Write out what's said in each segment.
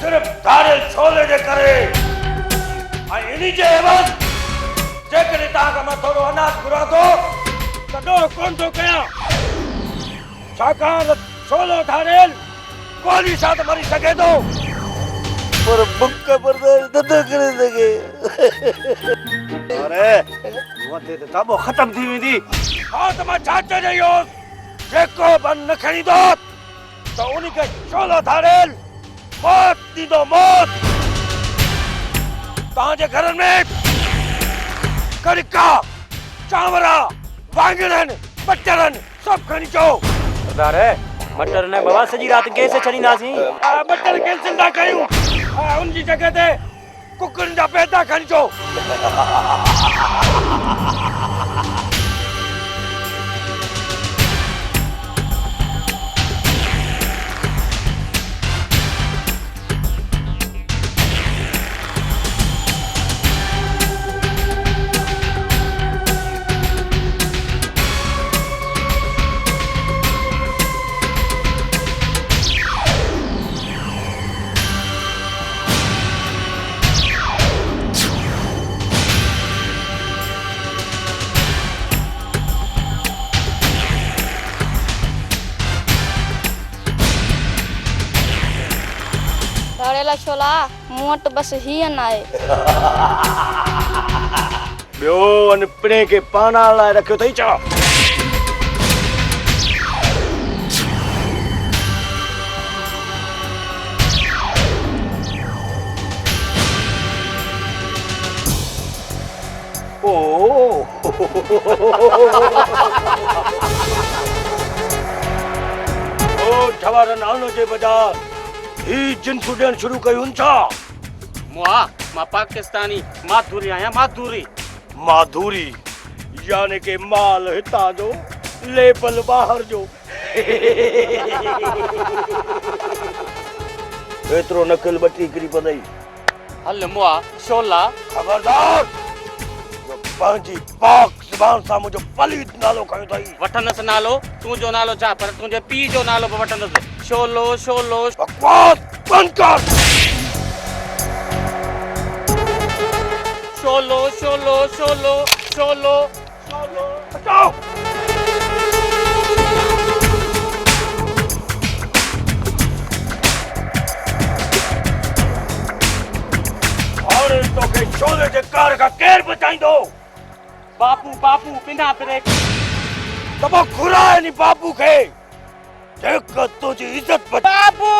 सिर्फ धारे छोले जे करे इन्हीं जे एवज़ जेकॾहिं तव्हां मां थोरो अनाज घुरां थो त ॾोह कोन थो कयां छाकाणि छोलो धारियल गोली सां त मरी सघे थो पर बुक बर्दाश्त नथो करे सघे अरे वते त ताबो ख़तम थी वेंदी हा त मां छा चइयोसि जेको बि न खणींदो त उन खे छोलो धारियल मौत ॾींदो मौत तव्हांजे घरनि में कणिका चांवरा वाङणनि मटरनि सभु खणी अचो सरदार मटर ने बाबा सॼी राति गैस छॾींदासीं मटर कैंसिल था कयूं उनजी जॻह ते कुकरनि जा पैदा खणी अचो धारेला छोला मूं वटि बसि हीअं न आहे ॿियो अन पिणे खे पाणा लाइ रखियो अथई छा ओ ठवार नालो जे बजाय ही जिन्स ॾियण शुरू कयूं छा मां पाकिस्तानी माधुरी आहियां माधुरी यानी के माल हितां जो लेबल ॿाहिरि जो एतिरो नकल ॿटी किरी पवंदई हल मुआ छोला खबरदार पंहिंजी पाक ज़ुबान सां मुंहिंजो पलीत नालो खयो अथई वठंदसि नालो तुंहिंजो नालो छा पर तुंहिंजे पीउ जो नालो बि वठंदसि छोलो बकवास बंद कर छोलो हटाओ और तोखे छोले जे कार खां केरु बचाईंदो बापू बिना ब्रेक तबो घुराए नी बापू खे जेका तुझी इज्जत बापू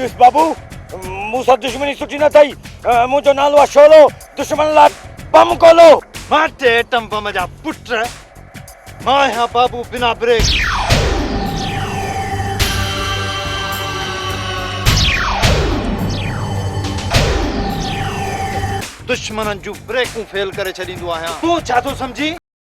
दिस बाबू मूंसां दुश्मनी सुठी न थई मुंहिंजो नालो आहे छोलो दुश्मन लाइ बम खोलो माटे एटम बम जा पुट मां आहियां बाबू बिना ब्रेक दुश्मननि जूं ब्रेकूं फेल करे छॾींदो आहियां तूं छा थो सम्झी